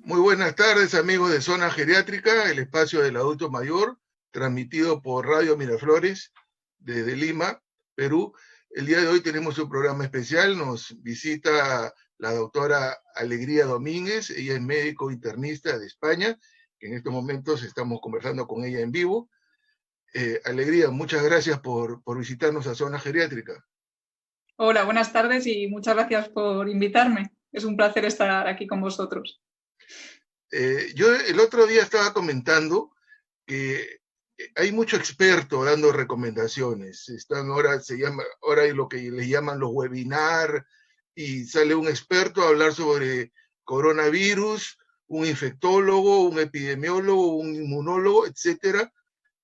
Muy buenas tardes, amigos de Zona Geriátrica, el espacio del adulto mayor, transmitido por Radio Miraflores desde Lima, Perú. El día de hoy tenemos un programa especial, nos visita la doctora Alegría Domínguez, ella es médico internista de España, que en estos momentos estamos conversando con ella en vivo. Alegría, muchas gracias por visitarnos a Zona Geriátrica. Hola, buenas tardes y muchas gracias por invitarme. Es un placer estar aquí con vosotros. Yo el otro día estaba comentando que hay mucho experto dando recomendaciones. Ahora hay lo que les llaman los webinars y sale un experto a hablar sobre coronavirus, un infectólogo, un epidemiólogo, un inmunólogo, etcétera,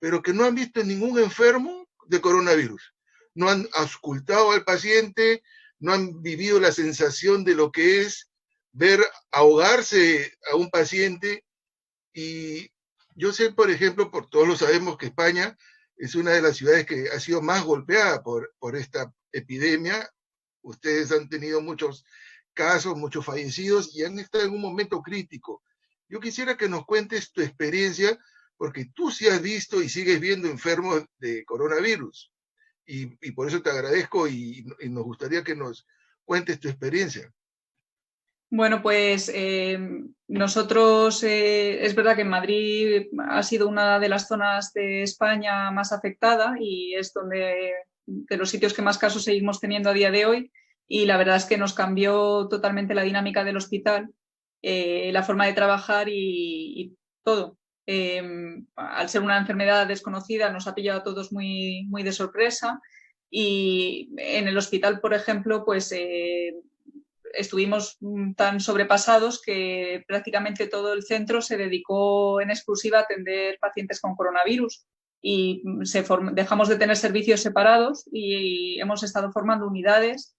pero que no han visto ningún enfermo de coronavirus. No han auscultado al paciente, no han vivido la sensación de lo que es ver ahogarse a un paciente. Y yo sé, por ejemplo, por todos lo sabemos, que España es una de las ciudades que ha sido más golpeada por esta epidemia. Ustedes han tenido muchos casos, muchos fallecidos y han estado en un momento crítico. Yo quisiera que nos cuentes tu experiencia, porque tú sí has visto y sigues viendo enfermos de coronavirus. Y por eso te agradezco y nos gustaría que nos cuentes tu experiencia. Bueno, pues nosotros, es verdad que en Madrid ha sido una de las zonas de España más afectada y es donde de los sitios que más casos seguimos teniendo a día de hoy, y la verdad es que nos cambió totalmente la dinámica del hospital, la forma de trabajar y todo. Al ser una enfermedad desconocida nos ha pillado a todos muy, muy de sorpresa, y en el hospital, por ejemplo, pues estuvimos tan sobrepasados que prácticamente todo el centro se dedicó en exclusiva a atender pacientes con coronavirus, y dejamos de tener servicios separados y hemos estado formando unidades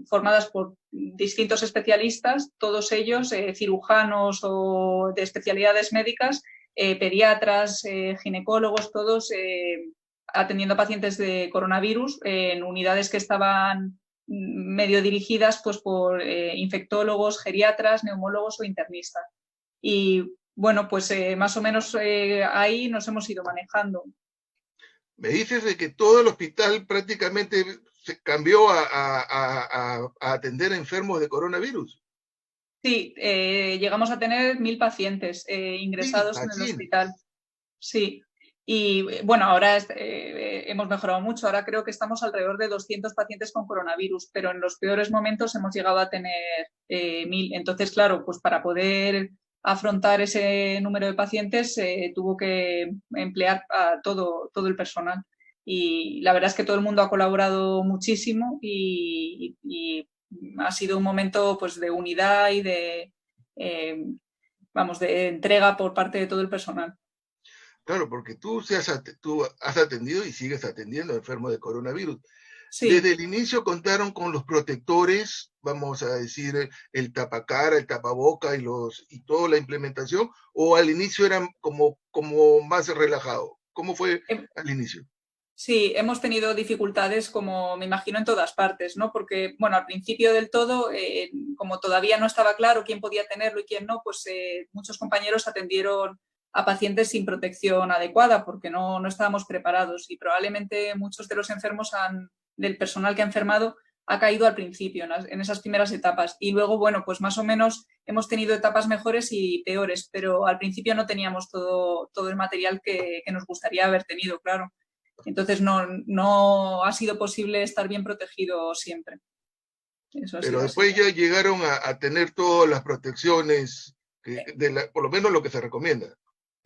formadas por distintos especialistas, todos ellos cirujanos o de especialidades médicas, pediatras, ginecólogos, todos atendiendo a pacientes de coronavirus en unidades que estaban medio dirigidas pues, por infectólogos, geriatras, neumólogos o internistas. Y bueno, pues más o menos ahí nos hemos ido manejando. Me dices de que todo el hospital prácticamente se cambió a atender a enfermos de coronavirus. Sí, llegamos a tener 1.000 pacientes Mil ingresados en el hospital. pacientes. Sí, y bueno, ahora hemos mejorado mucho. Ahora creo que estamos alrededor de 200 pacientes con coronavirus, pero en los peores momentos hemos llegado a tener 1.000. Entonces, claro, pues para poder afrontar ese número de pacientes tuvo que emplear a todo el personal. Y la verdad es que todo el mundo ha colaborado muchísimo y ha sido un momento pues de unidad y eh, vamos, de entrega por parte de todo el personal. Claro, porque tú has atendido y sigues atendiendo a enfermos de coronavirus. Sí, Desde el inicio contaron con los protectores, vamos a decir, el tapacara, el tapaboca y toda la implementación, o al inicio eran como más relajado. ¿Cómo fue al inicio? sí, hemos tenido dificultades como me imagino en todas partes, ¿no? Porque, bueno, al principio del todo, como todavía no estaba claro quién podía tenerlo y quién no, pues muchos compañeros atendieron a pacientes sin protección adecuada porque no estábamos preparados, y probablemente muchos de los enfermos del personal que ha enfermado ha caído al principio, en esas primeras etapas. Y luego, bueno, pues más o menos hemos tenido etapas mejores y peores, pero al principio no teníamos todo el material que nos gustaría haber tenido, claro. Entonces no ha sido posible estar bien protegido siempre. Eso ha Pero sido así. después ya llegaron a tener todas las protecciones, por lo menos lo que se recomienda.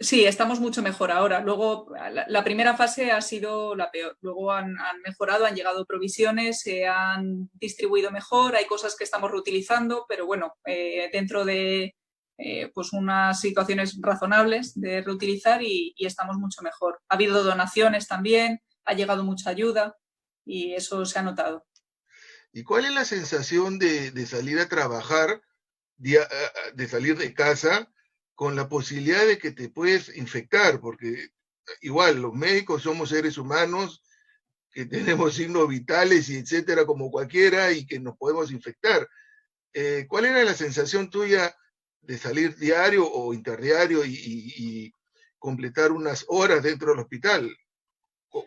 Sí, estamos mucho mejor ahora. Luego, la primera fase ha sido la peor. Luego han mejorado, han llegado provisiones, se han distribuido mejor, hay cosas que estamos reutilizando, pero bueno, dentro de pues unas situaciones razonables de reutilizar, y estamos mucho mejor. Ha habido donaciones también, ha llegado mucha ayuda y eso se ha notado. ¿Y cuál es la sensación de salir a trabajar, de salir de casa, con la posibilidad de que te puedes infectar? Porque igual los médicos somos seres humanos que tenemos signos vitales y etcétera como cualquiera y que nos podemos infectar. ¿Cuál era la sensación tuya de salir diario o interdiario y completar unas horas dentro del hospital.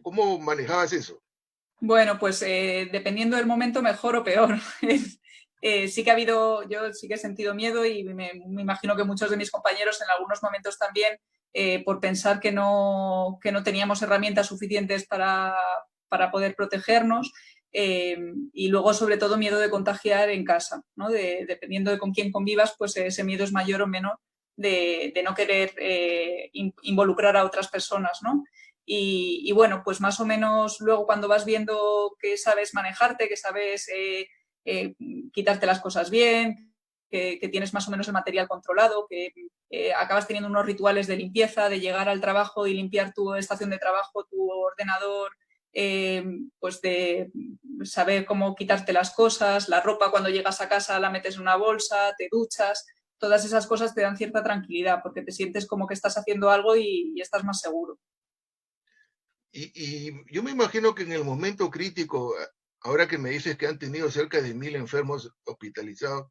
¿Cómo manejabas eso? Bueno, pues dependiendo del momento, mejor o peor. Sí que ha habido, yo sí que he sentido miedo y me imagino que muchos de mis compañeros en algunos momentos también, por pensar que no teníamos herramientas suficientes para poder protegernos. Y luego, sobre todo, miedo de contagiar en casa, ¿no? Dependiendo de con quién convivas, pues ese miedo es mayor o menor de no querer involucrar a otras personas, ¿no? Y bueno, pues más o menos luego cuando vas viendo que sabes manejarte, que sabes eh, quitarte las cosas bien, que tienes más o menos el material controlado, que acabas teniendo unos rituales de limpieza, de llegar al trabajo y limpiar tu estación de trabajo, tu ordenador, pues de saber cómo quitarte las cosas, la ropa cuando llegas a casa la metes en una bolsa, te duchas, todas esas cosas te dan cierta tranquilidad porque te sientes como que estás haciendo algo y estás más seguro. Y yo me imagino que en el momento crítico, ahora que me dices que han tenido cerca de 1000 enfermos hospitalizados,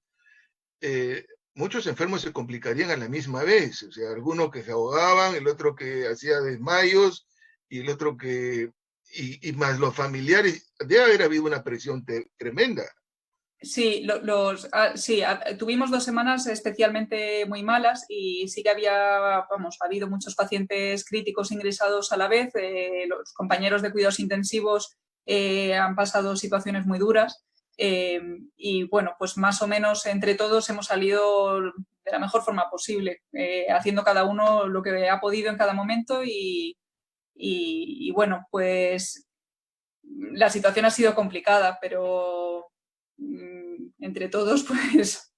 muchos enfermos se complicarían a la misma vez. O sea, algunos que se ahogaban, el otro que hacía desmayos, y el otro que, y más los familiares, debe haber habido una presión tremenda. Sí, sí, tuvimos 2 semanas especialmente muy malas y sí que vamos, ha habido muchos pacientes críticos ingresados a la vez. Los compañeros de cuidados intensivos han pasado situaciones muy duras y bueno, pues más o menos entre todos hemos salido de la mejor forma posible, haciendo cada uno lo que ha podido en cada momento y bueno, pues la situación ha sido complicada, pero entre todos, pues...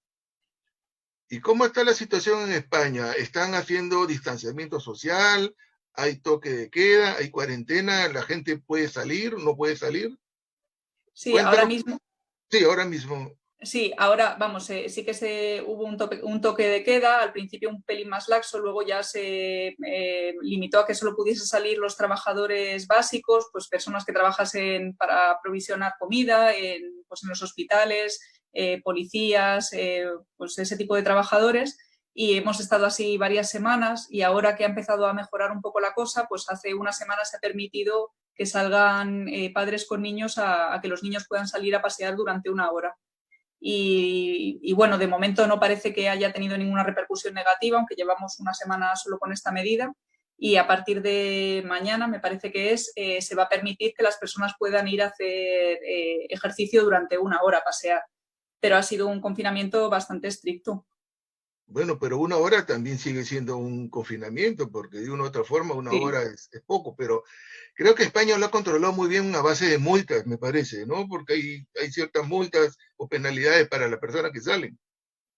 ¿Y cómo está la situación en España? ¿Están haciendo distanciamiento social? ¿Hay toque de queda? ¿Hay cuarentena? ¿La gente puede salir? ¿No puede salir? Sí, ahora Cuéntanos. mismo, Sí, ahora mismo. sí, ahora vamos, sí que hubo un toque de queda, al principio un pelín más laxo, luego ya se limitó a que solo pudiesen salir los trabajadores básicos, pues personas que trabajasen para provisionar comida pues en los hospitales, policías, pues ese tipo de trabajadores. Y hemos estado así varias semanas y ahora que ha empezado a mejorar un poco la cosa, pues hace unas semanas se ha permitido que salgan padres con niños a que los niños puedan salir a pasear durante una hora. Y bueno, de momento no parece que haya tenido ninguna repercusión negativa, aunque llevamos una semana solo con esta medida. Y a partir de mañana, me parece que se va a permitir que las personas puedan ir a hacer ejercicio durante una hora, pasear. Pero ha sido un confinamiento bastante estricto. Bueno, pero una hora también sigue siendo un confinamiento, porque de una u otra forma una Sí. hora es poco, pero creo que España lo ha controlado muy bien a base de multas, me parece, ¿no? Porque hay ciertas multas o penalidades para las personas que salen.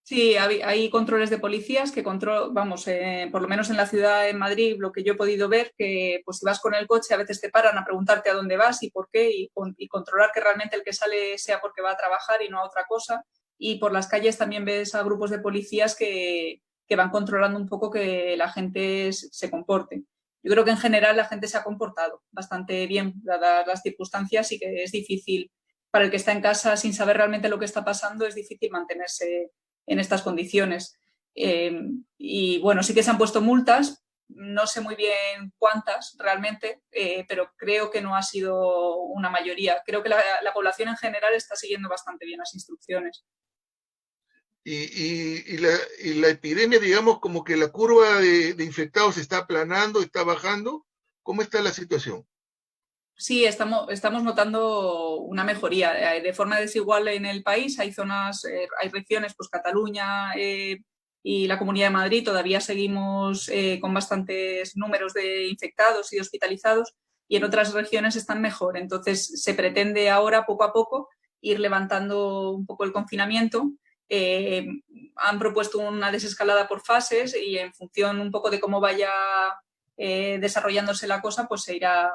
Sí, hay controles de policías que vamos, por lo menos en la ciudad de Madrid, lo que yo he podido ver, que pues si vas con el coche a veces te paran a preguntarte a dónde vas y por qué y controlar que realmente el que sale sea porque va a trabajar y no a otra cosa. Y por las calles también ves a grupos de policías que van controlando un poco que la gente se comporte. Yo creo que en general la gente se ha comportado bastante bien, dadas las circunstancias, y que es difícil para el que está en casa sin saber realmente lo que está pasando, es difícil mantenerse en estas condiciones. Y bueno, sí que se han puesto multas, no sé muy bien cuántas realmente, pero creo que no ha sido una mayoría. Creo que la población en general está siguiendo bastante bien las instrucciones. Y la epidemia, digamos, como que la curva de infectados está aplanando, está bajando. ¿Cómo está la situación? Sí, estamos notando una mejoría de forma desigual en el país. Hay zonas, hay regiones, pues Cataluña y la Comunidad de Madrid, todavía seguimos con bastantes números de infectados y hospitalizados, y en otras regiones están mejor. Entonces, se pretende ahora, poco a poco, ir levantando un poco el confinamiento. Eh, Han propuesto una desescalada por fases y en función un poco de cómo vaya desarrollándose la cosa, pues se irá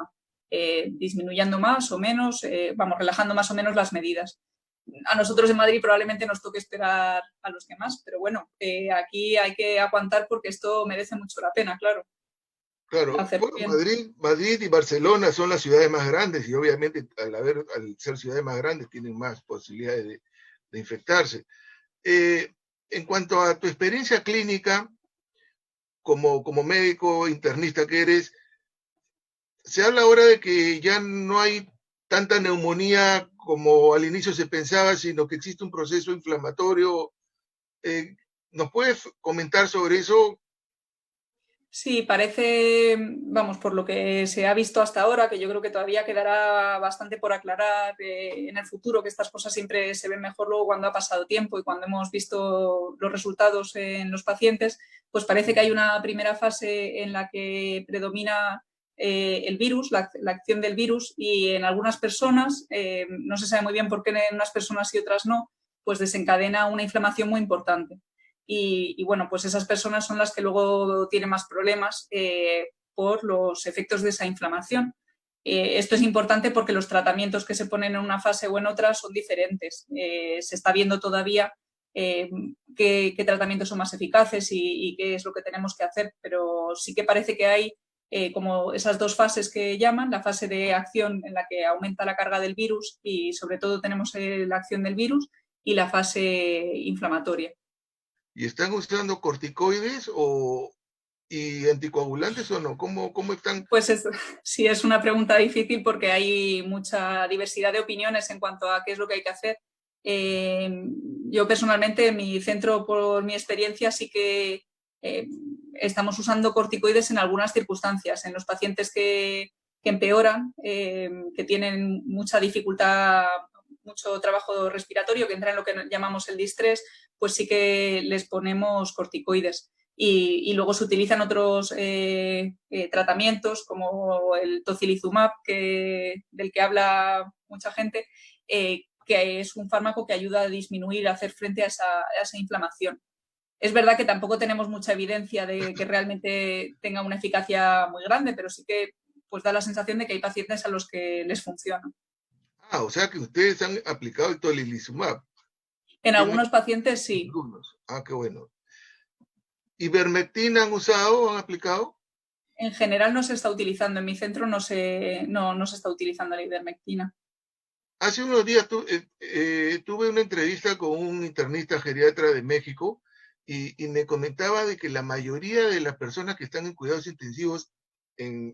disminuyendo más o menos, vamos, relajando más o menos las medidas. A nosotros en Madrid probablemente nos toque esperar a los demás, pero bueno, aquí hay que aguantar porque esto merece mucho la pena, claro, Claro, hacerlo bueno, bien. Madrid y Barcelona son las ciudades más grandes y obviamente al ser ciudades más grandes tienen más posibilidades de infectarse. Eh, en cuanto a tu experiencia clínica, como médico internista que eres, se habla ahora de que ya no hay tanta neumonía como al inicio se pensaba, sino que existe un proceso inflamatorio. Eh, ¿Nos puedes comentar sobre eso? Sí, parece, vamos, por lo que se ha visto hasta ahora, que yo creo que todavía quedará bastante por aclarar en el futuro, que estas cosas siempre se ven mejor luego cuando ha pasado tiempo y cuando hemos visto los resultados en los pacientes, pues parece que hay una primera fase en la que predomina el virus, la acción del virus, y en algunas personas, no se sabe muy bien por qué en unas personas y otras no, pues desencadena una inflamación muy importante. Y bueno, pues esas personas son las que luego tienen más problemas por los efectos de esa inflamación. Esto es importante porque los tratamientos que se ponen en una fase o en otra son diferentes. Se está viendo todavía qué tratamientos son más eficaces y qué es lo que tenemos que hacer, pero sí que parece que hay como esas dos fases que llaman, la fase de acción en la que aumenta la carga del virus y sobre todo tenemos la acción del virus y la fase inflamatoria. ¿Y están usando corticoides y anticoagulantes o no? ¿Cómo están? Pues sí, es una pregunta difícil porque hay mucha diversidad de opiniones en cuanto a qué es lo que hay que hacer. Eh, yo personalmente, en mi centro, por mi experiencia, sí que estamos usando corticoides en algunas circunstancias. En los pacientes que empeoran, que tienen mucha dificultad, mucho trabajo respiratorio, que entra en lo que llamamos el distrés, pues sí que les ponemos corticoides. Y luego se utilizan otros tratamientos como el tocilizumab, del que habla mucha gente, que es un fármaco que ayuda a disminuir, a hacer frente a esa inflamación. Es verdad que tampoco tenemos mucha evidencia de que realmente tenga una eficacia muy grande, pero sí que pues, da la sensación de que hay pacientes a los que les funciona. O sea que ustedes han aplicado el tocilizumab. En Tienen algunos pacientes sí. algunos. Qué bueno. ¿Ivermectina han usado, han aplicado? En general no se está utilizando. En mi centro no se está utilizando la ivermectina. Hace unos días tuve una entrevista con un internista geriatra de México y me comentaba de que la mayoría de las personas que están en cuidados intensivos,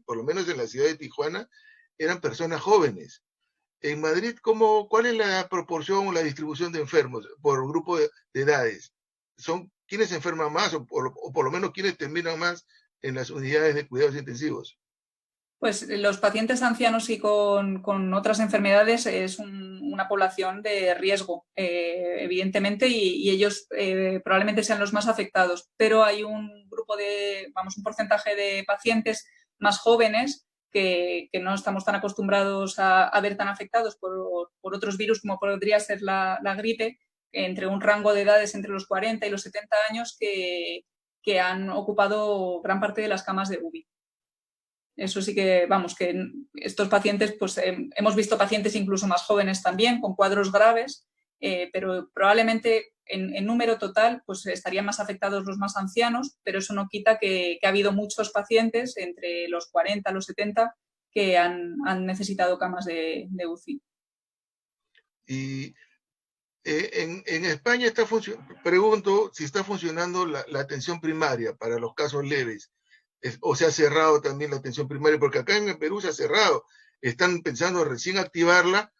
por lo menos en la ciudad de Tijuana, eran personas jóvenes. En Madrid, ¿cuál es la proporción o la distribución de enfermos por grupo de edades? ¿Son quienes se enferman más o por lo menos quienes terminan más en las unidades de cuidados intensivos? Pues los pacientes ancianos y con otras enfermedades es una población de riesgo, evidentemente, y ellos probablemente sean los más afectados. Pero hay un grupo un porcentaje de pacientes más jóvenes que no estamos tan acostumbrados a ver tan afectados por otros virus como podría ser la gripe, entre un rango de edades entre los 40 y los 70 años que han ocupado gran parte de las camas de UBI. Eso sí que, que estos pacientes, pues hemos visto pacientes incluso más jóvenes también, con cuadros graves, pero probablemente en número total pues estarían más afectados los más ancianos, pero eso no quita que ha habido muchos pacientes entre los 40 y los 70 que han necesitado camas de UCI. Y en España pregunto si está funcionando la atención primaria para los casos leves. O se ha cerrado también la atención primaria, porque acá en el Perú se ha cerrado. Están pensando recién activarla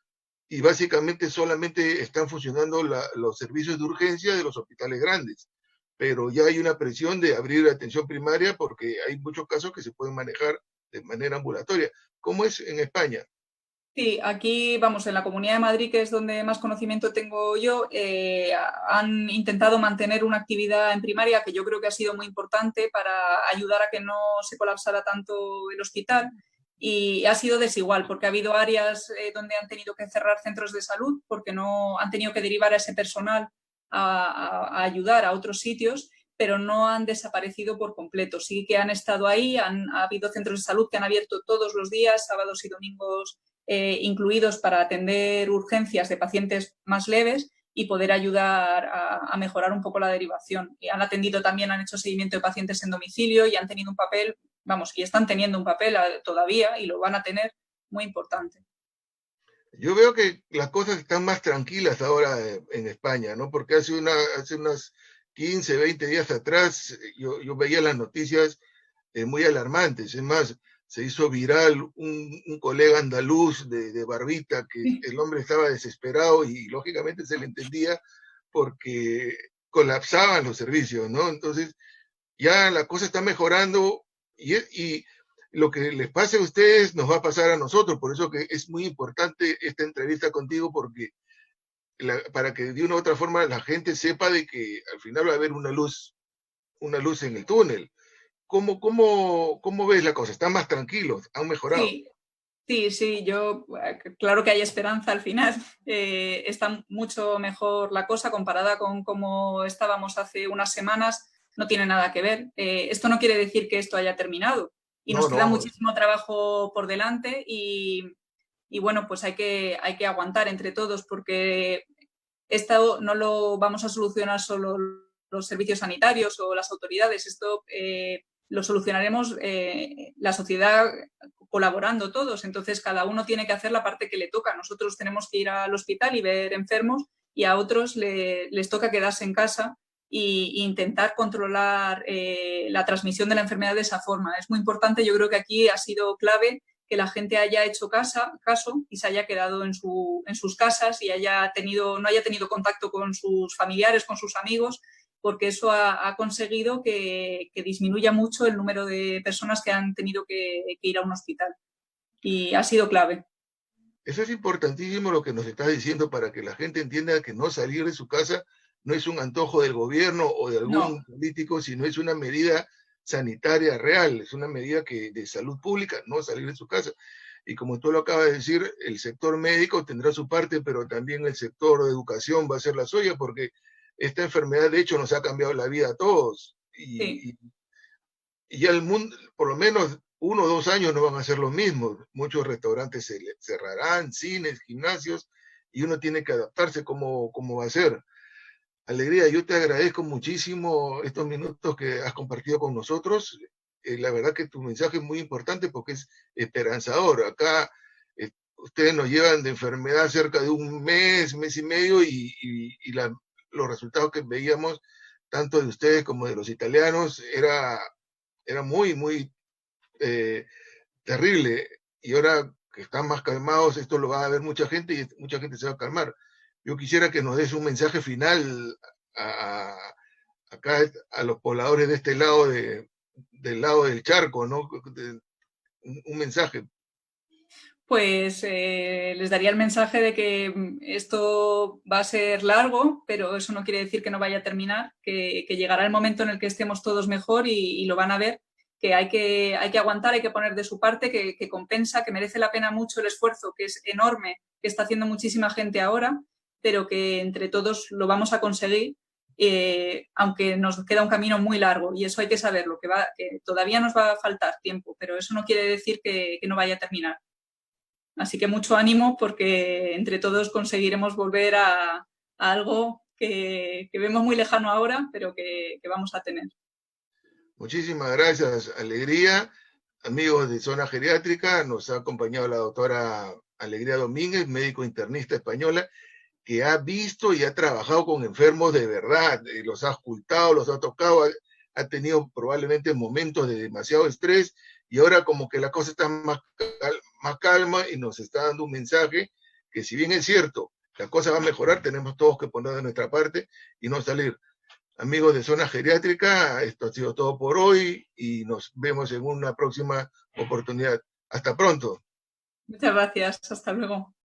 y básicamente solamente están funcionando los servicios de urgencia de los hospitales grandes. Pero ya hay una presión de abrir la atención primaria porque hay muchos casos que se pueden manejar de manera ambulatoria. ¿Cómo es en España? Sí, aquí, en la Comunidad de Madrid, que es donde más conocimiento tengo yo, han intentado mantener una actividad en primaria que yo creo que ha sido muy importante para ayudar a que no se colapsara tanto el hospital y ha sido desigual porque ha habido áreas donde han tenido que cerrar centros de salud porque no han tenido que derivar a ese personal a ayudar a otros sitios, pero no han desaparecido por completo. Sí que han estado ahí, ha habido centros de salud que han abierto todos los días, sábados y domingos incluidos para atender urgencias de pacientes más leves y poder ayudar a mejorar un poco la derivación. Y han atendido también, han hecho seguimiento de pacientes en domicilio y han tenido un papel, y están teniendo un papel todavía y lo van a tener muy importante. Yo veo que las cosas están más tranquilas ahora en España, ¿no? Porque hace unas 15, 20 días atrás, yo veía las noticias muy alarmantes. Es más, se hizo viral un colega andaluz de Barbita, que el hombre estaba desesperado y lógicamente se le entendía porque colapsaban los servicios, ¿no? Entonces, ya la cosa está mejorando y lo que les pase a ustedes nos va a pasar a nosotros. Por eso que es muy importante esta entrevista contigo, porque para que de una u otra forma la gente sepa de que al final va a haber una luz en el túnel. ¿Cómo ves la cosa? ¿Están más tranquilos? ¿Han mejorado? Sí, sí, claro que hay esperanza al final. Está mucho mejor la cosa comparada con cómo estábamos hace unas semanas. No tiene nada que ver. Esto no quiere decir que esto haya terminado y No, nos queda no. muchísimo trabajo por delante y bueno, pues hay que aguantar entre todos porque esto no lo vamos a solucionar solo los servicios sanitarios o las autoridades. Esto lo solucionaremos la sociedad colaborando todos. Entonces, cada uno tiene que hacer la parte que le toca. Nosotros tenemos que ir al hospital y ver enfermos y a otros les toca quedarse en casa e intentar controlar la transmisión de la enfermedad de esa forma. Es muy importante, yo creo que aquí ha sido clave que la gente haya hecho caso y se haya quedado en sus casas y no haya tenido contacto con sus familiares, con sus amigos, porque eso ha conseguido que disminuya mucho el número de personas que han tenido que ir a un hospital. Y ha sido clave. Eso es importantísimo lo que nos estás diciendo para que la gente entienda que no salir de su casa no es un antojo del gobierno o de No, algún político, sino es una medida sanitaria real, es una medida de salud pública, no salir de su casa. Y como tú lo acabas de decir, el sector médico tendrá su parte, pero también el sector de educación va a ser la suya, porque esta enfermedad de hecho nos ha cambiado la vida a todos. sí. Y ya el mundo, por lo menos 1 o 2 años no van a ser los mismos. Muchos restaurantes se cerrarán, cines, gimnasios, y uno tiene que adaptarse cómo va a ser. Alegría, yo te agradezco muchísimo estos minutos que has compartido con nosotros. La verdad que tu mensaje es muy importante porque es esperanzador. Acá ustedes nos llevan de enfermedad cerca de un mes y medio, y los resultados que veíamos, tanto de ustedes como de los italianos, era muy terrible. Y ahora que están más calmados, esto lo va a ver mucha gente y mucha gente se va a calmar. Yo quisiera que nos des un mensaje final acá a los pobladores de este lado del lado del charco, ¿no? Un mensaje. Pues les daría el mensaje de que esto va a ser largo, pero eso no quiere decir que no vaya a terminar, que llegará el momento en el que estemos todos mejor y lo van a ver, que hay que aguantar, hay que poner de su parte, que compensa, que merece la pena mucho el esfuerzo, que es enorme, que está haciendo muchísima gente ahora, pero que entre todos lo vamos a conseguir, aunque nos queda un camino muy largo y eso hay que saberlo, que todavía nos va a faltar tiempo, pero eso no quiere decir que no vaya a terminar. Así que mucho ánimo porque entre todos conseguiremos volver a algo que vemos muy lejano ahora, pero que vamos a tener. Muchísimas gracias, Alegría. Amigos de Zona Geriátrica, nos ha acompañado la doctora Alegría Domínguez, médico internista española, que ha visto y ha trabajado con enfermos de verdad, los ha ocultado, los ha tocado, ha tenido probablemente momentos de demasiado estrés, y ahora como que la cosa está más calma y nos está dando un mensaje que, si bien es cierto, la cosa va a mejorar, tenemos todos que poner de nuestra parte y no salir. Amigos de Zona Geriátrica, esto ha sido todo por hoy y nos vemos en una próxima oportunidad. Hasta pronto. Muchas gracias. Hasta luego.